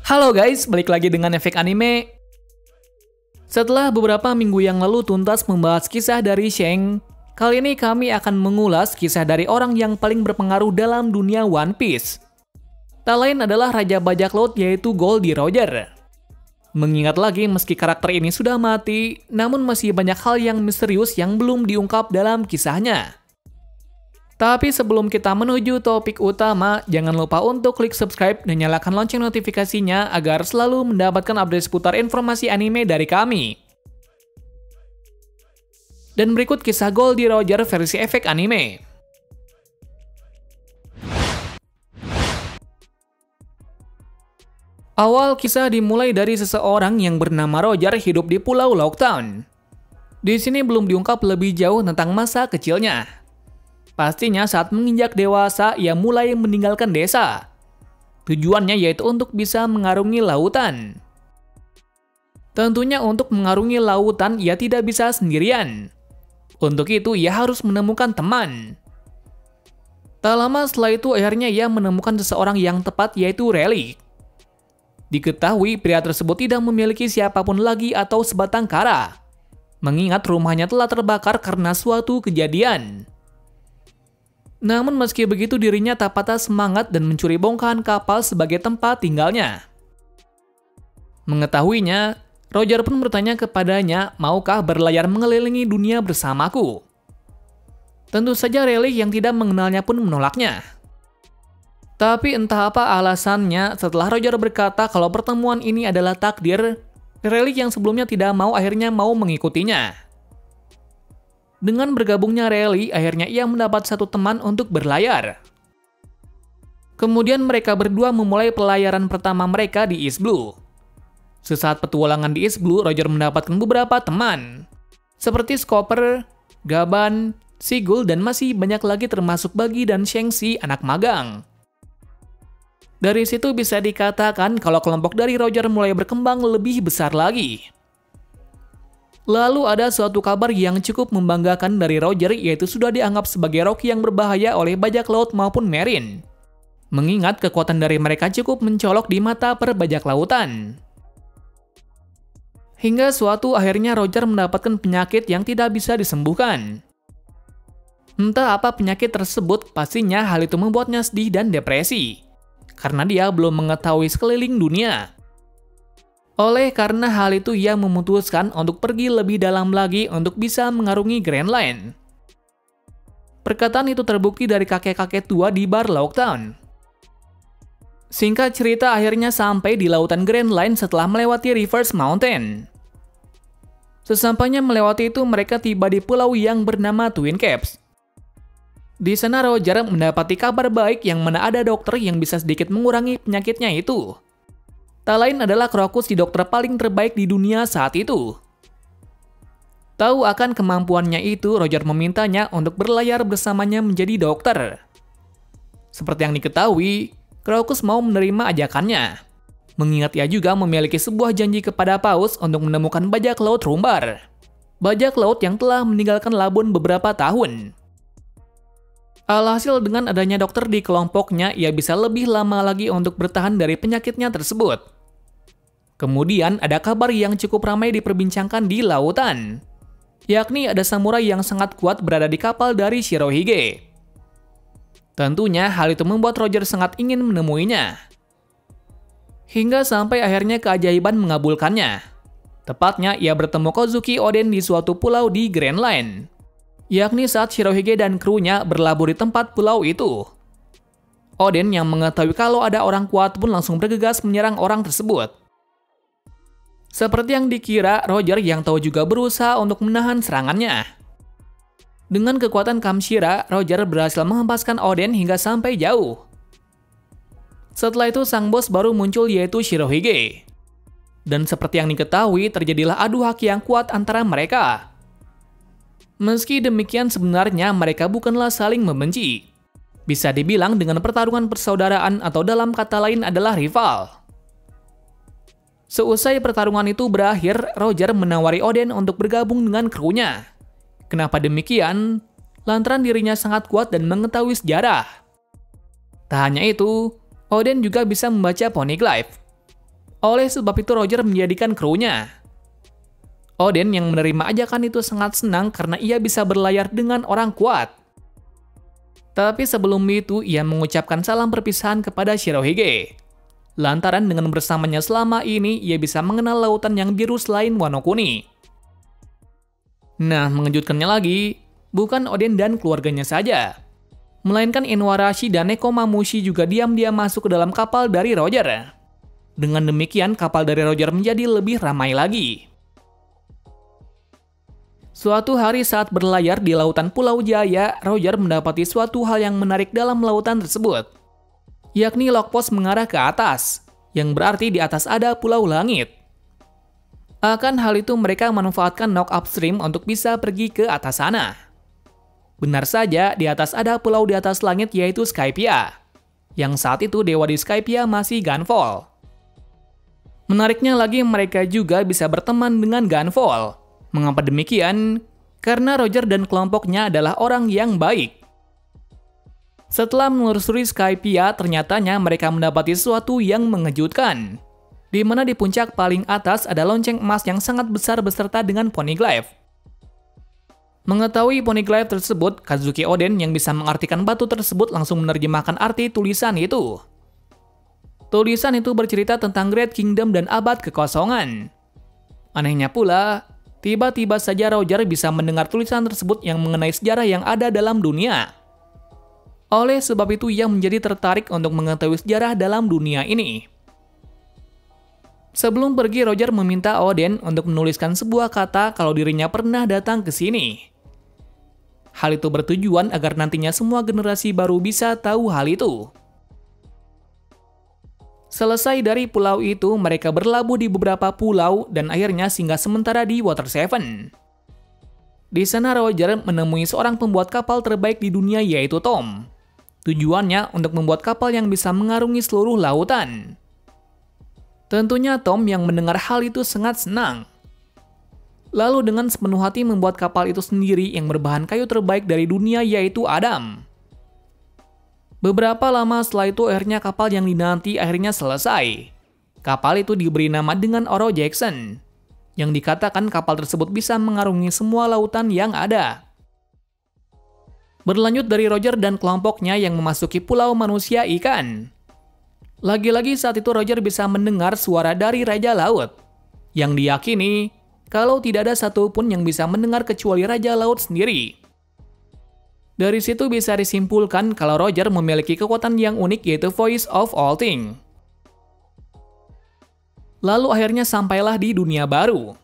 Halo guys, balik lagi dengan Efek Anime. Setelah beberapa minggu yang lalu tuntas membahas kisah dari Shang, kali ini kami akan mengulas kisah dari orang yang paling berpengaruh dalam dunia One Piece. Tak lain adalah Raja Bajak Laut yaitu Goldie Roger. Mengingat lagi meski karakter ini sudah mati, namun masih banyak hal yang misterius yang belum diungkap dalam kisahnya. Tapi sebelum kita menuju topik utama, jangan lupa untuk klik subscribe dan nyalakan lonceng notifikasinya agar selalu mendapatkan update seputar informasi anime dari kami. Dan berikut kisah Goldie Roger versi Efek Anime. Awal kisah dimulai dari seseorang yang bernama Roger hidup di Pulau Lockdown. Di sini belum diungkap lebih jauh tentang masa kecilnya. Pastinya saat menginjak dewasa, ia mulai meninggalkan desa. Tujuannya yaitu untuk bisa mengarungi lautan. Tentunya untuk mengarungi lautan, ia tidak bisa sendirian. Untuk itu, ia harus menemukan teman. Tak lama setelah itu, akhirnya ia menemukan seseorang yang tepat yaitu Rayleigh. Diketahui pria tersebut tidak memiliki siapapun lagi atau sebatang kara. Mengingat rumahnya telah terbakar karena suatu kejadian. Namun meski begitu dirinya tak patah semangat dan mencuri bongkahan kapal sebagai tempat tinggalnya. Mengetahuinya, Roger pun bertanya kepadanya, maukah berlayar mengelilingi dunia bersamaku? Tentu saja Rayleigh yang tidak mengenalnya pun menolaknya. Tapi entah apa alasannya, setelah Roger berkata kalau pertemuan ini adalah takdir, Rayleigh yang sebelumnya tidak mau akhirnya mau mengikutinya. Dengan bergabungnya Rayleigh, akhirnya ia mendapat satu teman untuk berlayar. Kemudian mereka berdua memulai pelayaran pertama mereka di East Blue. Sesaat petualangan di East Blue, Roger mendapatkan beberapa teman. Seperti Scooper, Gaban, Sigul, dan masih banyak lagi termasuk Buggy dan Shanksy, anak magang. Dari situ bisa dikatakan kalau kelompok dari Roger mulai berkembang lebih besar lagi. Lalu ada suatu kabar yang cukup membanggakan dari Roger, yaitu sudah dianggap sebagai Rocky yang berbahaya oleh bajak laut maupun Marine. Mengingat kekuatan dari mereka cukup mencolok di mata perbajak lautan. Hingga suatu akhirnya Roger mendapatkan penyakit yang tidak bisa disembuhkan. Entah apa penyakit tersebut, pastinya hal itu membuatnya sedih dan depresi. Karena dia belum mengetahui sekeliling dunia. Oleh karena hal itu, ia memutuskan untuk pergi lebih dalam lagi untuk bisa mengarungi Grand Line. Perkataan itu terbukti dari kakek-kakek tua di bar Lockdown. Singkat cerita, akhirnya sampai di lautan Grand Line setelah melewati Reverse Mountain. Sesampainya melewati itu, mereka tiba di pulau yang bernama Twin Caps. Di sana Roger mendapati kabar baik yang mana ada dokter yang bisa sedikit mengurangi penyakitnya itu. Tak lain adalah Crocus, si dokter paling terbaik di dunia saat itu. Tahu akan kemampuannya itu, Roger memintanya untuk berlayar bersamanya menjadi dokter. Seperti yang diketahui, Crocus mau menerima ajakannya. Mengingat ia juga memiliki sebuah janji kepada Paus untuk menemukan bajak laut Rumbar. Bajak laut yang telah meninggalkan Labun beberapa tahun. Alhasil dengan adanya dokter di kelompoknya, ia bisa lebih lama lagi untuk bertahan dari penyakitnya tersebut. Kemudian ada kabar yang cukup ramai diperbincangkan di lautan. Yakni ada samurai yang sangat kuat berada di kapal dari Shirohige. Tentunya hal itu membuat Roger sangat ingin menemuinya. Hingga sampai akhirnya keajaiban mengabulkannya. Tepatnya ia bertemu Kozuki Oden di suatu pulau di Grand Line. Yakni saat Shirohige dan krunya berlabuh di tempat pulau itu. Oden yang mengetahui kalau ada orang kuat pun langsung bergegas menyerang orang tersebut. Seperti yang dikira, Roger yang tahu juga berusaha untuk menahan serangannya. Dengan kekuatan Kamshira, Roger berhasil menghempaskan Oden hingga sampai jauh. Setelah itu sang bos baru muncul yaitu Shirohige. Dan seperti yang diketahui, terjadilah adu haki yang kuat antara mereka. Meski demikian sebenarnya mereka bukanlah saling membenci. Bisa dibilang dengan pertarungan persaudaraan atau dalam kata lain adalah rival. Seusai pertarungan itu berakhir, Roger menawari Oden untuk bergabung dengan krunya. Kenapa demikian? Lantaran dirinya sangat kuat dan mengetahui sejarah. Tak hanya itu, Oden juga bisa membaca poneglyph. Oleh sebab itu Roger menjadikan krunya. Odin yang menerima ajakan itu sangat senang karena ia bisa berlayar dengan orang kuat. Tapi sebelum itu ia mengucapkan salam perpisahan kepada Shirohige. Lantaran dengan bersamanya selama ini ia bisa mengenal lautan yang biru selain Wano Kuni. Nah, mengejutkannya lagi, bukan Odin dan keluarganya saja, melainkan Inuarashi dan Nekomamushi juga diam-diam masuk ke dalam kapal dari Roger. Dengan demikian, kapal dari Roger menjadi lebih ramai lagi. Suatu hari saat berlayar di lautan Pulau Jaya, Roger mendapati suatu hal yang menarik dalam lautan tersebut, yakni log post mengarah ke atas, yang berarti di atas ada pulau langit. Akan hal itu mereka memanfaatkan knock upstream untuk bisa pergi ke atas sana. Benar saja, di atas ada pulau di atas langit yaitu Skypia, yang saat itu dewa di Skypia masih Gunvolt. Menariknya lagi mereka juga bisa berteman dengan Gunvolt. Mengapa demikian? Karena Roger dan kelompoknya adalah orang yang baik. Setelah menelusuri Skypia, ternyatanya mereka mendapati sesuatu yang mengejutkan, di mana di puncak paling atas ada lonceng emas yang sangat besar beserta dengan poneglyph. Mengetahui poneglyph tersebut, Kazuki Oden yang bisa mengartikan batu tersebut langsung menerjemahkan arti tulisan itu. Tulisan itu bercerita tentang Great Kingdom dan abad kekosongan. Anehnya pula, tiba-tiba saja Roger bisa mendengar tulisan tersebut yang mengenai sejarah yang ada dalam dunia. Oleh sebab itu ia menjadi tertarik untuk mengetahui sejarah dalam dunia ini. Sebelum pergi, Roger meminta Oden untuk menuliskan sebuah kata kalau dirinya pernah datang ke sini. Hal itu bertujuan agar nantinya semua generasi baru bisa tahu hal itu. Selesai dari pulau itu, mereka berlabuh di beberapa pulau dan akhirnya singgah sementara di Water Seven. Di sana Roger menemui seorang pembuat kapal terbaik di dunia yaitu Tom. Tujuannya untuk membuat kapal yang bisa mengarungi seluruh lautan. Tentunya Tom yang mendengar hal itu sangat senang. Lalu dengan sepenuh hati membuat kapal itu sendiri yang berbahan kayu terbaik dari dunia yaitu Adam. Beberapa lama setelah itu akhirnya kapal yang dinanti akhirnya selesai. Kapal itu diberi nama dengan Oro Jackson, yang dikatakan kapal tersebut bisa mengarungi semua lautan yang ada. Berlanjut dari Roger dan kelompoknya yang memasuki pulau manusia ikan. Lagi-lagi saat itu Roger bisa mendengar suara dari Raja Laut, yang diyakini kalau tidak ada satupun yang bisa mendengar kecuali Raja Laut sendiri. Dari situ bisa disimpulkan kalau Roger memiliki kekuatan yang unik yaitu Voice of All Things. Lalu akhirnya sampailah di dunia baru.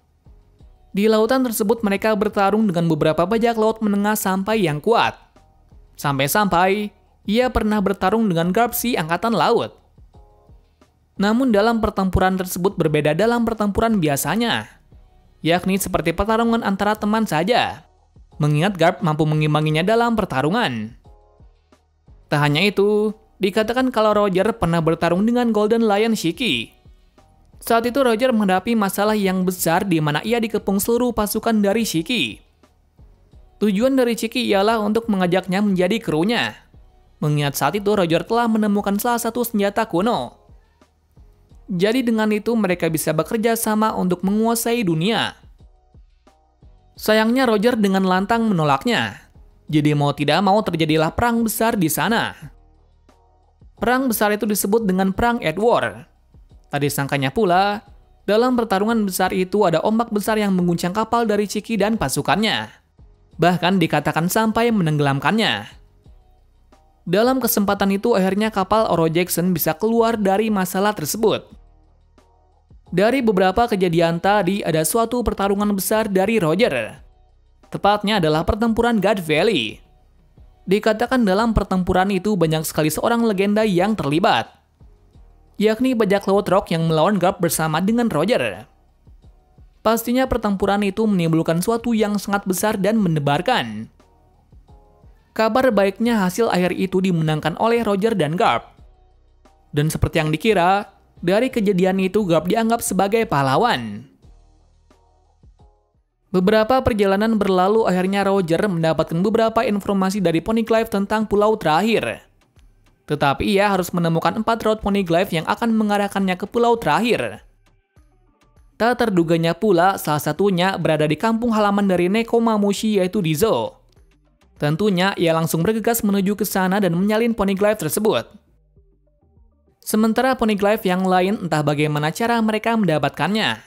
Di lautan tersebut mereka bertarung dengan beberapa bajak laut menengah sampai yang kuat. Sampai-sampai ia pernah bertarung dengan Garp si Angkatan Laut. Namun dalam pertempuran tersebut berbeda dalam pertempuran biasanya, yakni seperti pertarungan antara teman saja. Mengingat Garp mampu mengimbanginya dalam pertarungan. Tak hanya itu, dikatakan kalau Roger pernah bertarung dengan Golden Lion Shiki. Saat itu Roger menghadapi masalah yang besar di mana ia dikepung seluruh pasukan dari Shiki. Tujuan dari Shiki ialah untuk mengajaknya menjadi krunya. Mengingat saat itu Roger telah menemukan salah satu senjata kuno. Jadi dengan itu mereka bisa bekerja sama untuk menguasai dunia. Sayangnya Roger dengan lantang menolaknya. Jadi mau tidak mau terjadilah perang besar di sana. Perang besar itu disebut dengan Perang Edward. Tak disangkanya pula, dalam pertarungan besar itu ada ombak besar yang mengguncang kapal dari Shiki dan pasukannya. Bahkan dikatakan sampai menenggelamkannya. Dalam kesempatan itu akhirnya kapal Oro Jackson bisa keluar dari masalah tersebut. Dari beberapa kejadian tadi ada suatu pertarungan besar dari Roger. Tepatnya adalah pertempuran God Valley. Dikatakan dalam pertempuran itu banyak sekali seorang legenda yang terlibat, yakni bajak laut Rock yang melawan Garp bersama dengan Roger. Pastinya pertempuran itu menimbulkan suatu yang sangat besar dan mendebarkan. Kabar baiknya hasil akhir itu dimenangkan oleh Roger dan Garp. Dan seperti yang dikira, dari kejadian itu Garp dianggap sebagai pahlawan. Beberapa perjalanan berlalu akhirnya Roger mendapatkan beberapa informasi dari Poneglyph tentang pulau terakhir. Tetapi ia harus menemukan 4 route poneglyph yang akan mengarahkannya ke pulau terakhir. Tak terduganya pula, salah satunya berada di kampung halaman dari Nekomamushi yaitu di Zou. Tentunya ia langsung bergegas menuju ke sana dan menyalin poneglyph tersebut. Sementara poneglyph yang lain entah bagaimana cara mereka mendapatkannya.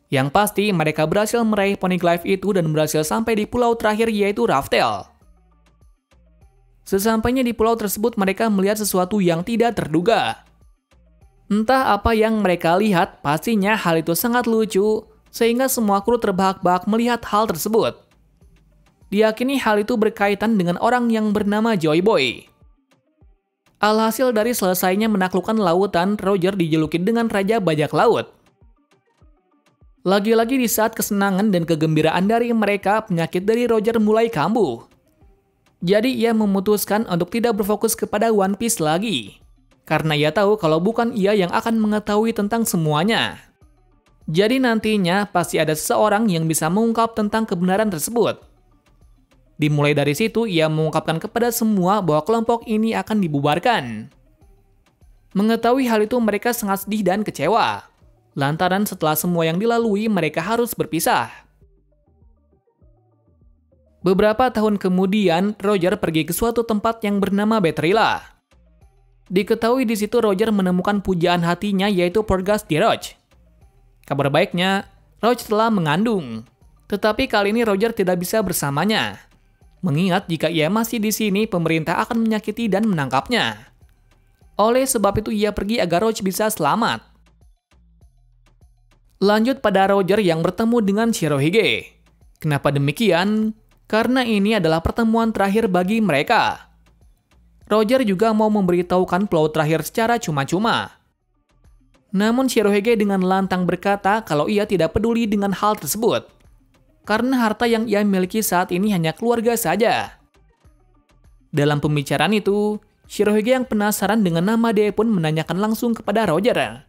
Yang pasti mereka berhasil meraih poneglyph itu dan berhasil sampai di pulau terakhir yaitu Raftel. Sesampainya di pulau tersebut mereka melihat sesuatu yang tidak terduga. Entah apa yang mereka lihat, pastinya hal itu sangat lucu, sehingga semua kru terbahak-bahak melihat hal tersebut. Diyakini hal itu berkaitan dengan orang yang bernama Joy Boy. Alhasil dari selesainya menaklukkan lautan, Roger dijuluki dengan Raja Bajak Laut. Lagi-lagi di saat kesenangan dan kegembiraan dari mereka, penyakit dari Roger mulai kambuh. Jadi ia memutuskan untuk tidak berfokus kepada One Piece lagi. Karena ia tahu kalau bukan ia yang akan mengetahui tentang semuanya. Jadi nantinya pasti ada seseorang yang bisa mengungkap tentang kebenaran tersebut. Dimulai dari situ ia mengungkapkan kepada semua bahwa kelompok ini akan dibubarkan. Mengetahui hal itu mereka sangat sedih dan kecewa. Lantaran setelah semua yang dilalui mereka harus berpisah. Beberapa tahun kemudian Roger pergi ke suatu tempat yang bernama Betrilla. Diketahui di situ Roger menemukan pujaan hatinya yaitu Porgas di Roach. Kabar baiknya, Roach telah mengandung. Tetapi kali ini Roger tidak bisa bersamanya. Mengingat jika ia masih di sini, pemerintah akan menyakiti dan menangkapnya. Oleh sebab itu ia pergi agar Roach bisa selamat. Lanjut pada Roger yang bertemu dengan Shirohige. Kenapa demikian? Karena ini adalah pertemuan terakhir bagi mereka. Roger juga mau memberitahukan pulau terakhir secara cuma-cuma. Namun Shirohige dengan lantang berkata kalau ia tidak peduli dengan hal tersebut. Karena harta yang ia miliki saat ini hanya keluarga saja. Dalam pembicaraan itu, Shirohige yang penasaran dengan nama dia pun menanyakan langsung kepada Roger.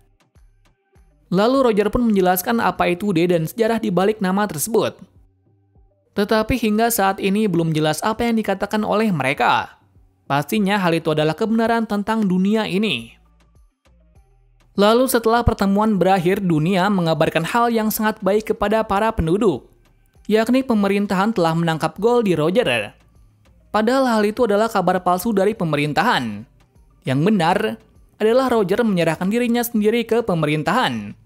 Lalu Roger pun menjelaskan apa itu D dan sejarah di balik nama tersebut. Tetapi hingga saat ini belum jelas apa yang dikatakan oleh mereka. Pastinya hal itu adalah kebenaran tentang dunia ini. Lalu setelah pertemuan berakhir, dunia mengabarkan hal yang sangat baik kepada para penduduk. Yakni pemerintahan telah menangkap Goldie Roger. Padahal hal itu adalah kabar palsu dari pemerintahan. Yang benar adalah Roger menyerahkan dirinya sendiri ke pemerintahan.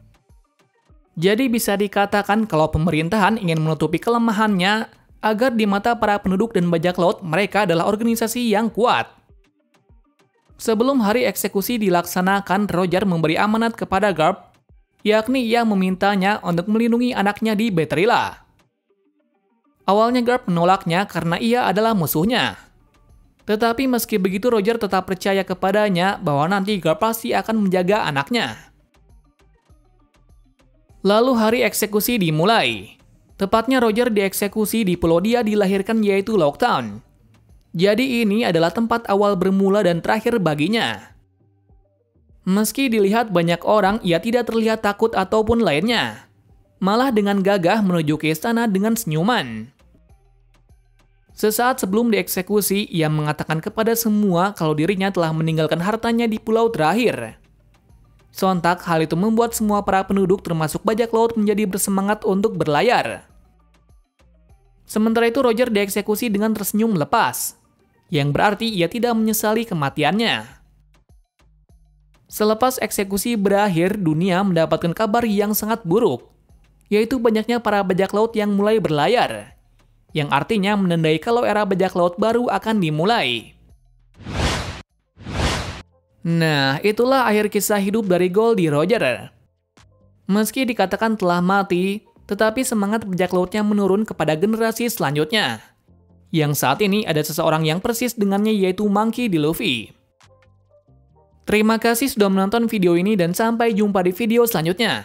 Jadi bisa dikatakan kalau pemerintahan ingin menutupi kelemahannya agar di mata para penduduk dan bajak laut mereka adalah organisasi yang kuat. Sebelum hari eksekusi dilaksanakan, Roger memberi amanat kepada Garp, yakni ia memintanya untuk melindungi anaknya di Betrilla. Awalnya Garp menolaknya karena ia adalah musuhnya. Tetapi meski begitu Roger tetap percaya kepadanya bahwa nanti Garp pasti akan menjaga anaknya. Lalu hari eksekusi dimulai. Tepatnya Roger dieksekusi di pulau dia dilahirkan yaitu Locktown. Jadi ini adalah tempat awal bermula dan terakhir baginya. Meski dilihat banyak orang, ia tidak terlihat takut ataupun lainnya. Malah dengan gagah menuju ke istana dengan senyuman. Sesaat sebelum dieksekusi, ia mengatakan kepada semua kalau dirinya telah meninggalkan hartanya di pulau terakhir. Sontak hal itu membuat semua para penduduk termasuk bajak laut menjadi bersemangat untuk berlayar. Sementara itu Roger dieksekusi dengan tersenyum lepas, yang berarti ia tidak menyesali kematiannya. Selepas eksekusi berakhir, dunia mendapatkan kabar yang sangat buruk, yaitu banyaknya para bajak laut yang mulai berlayar, yang artinya menandai kalau era bajak laut baru akan dimulai. Nah, itulah akhir kisah hidup dari Goldie Roger. Meski dikatakan telah mati, tetapi semangat bajak lautnya menurun kepada generasi selanjutnya. Yang saat ini ada seseorang yang persis dengannya yaitu Monkey D. Luffy. Terima kasih sudah menonton video ini dan sampai jumpa di video selanjutnya.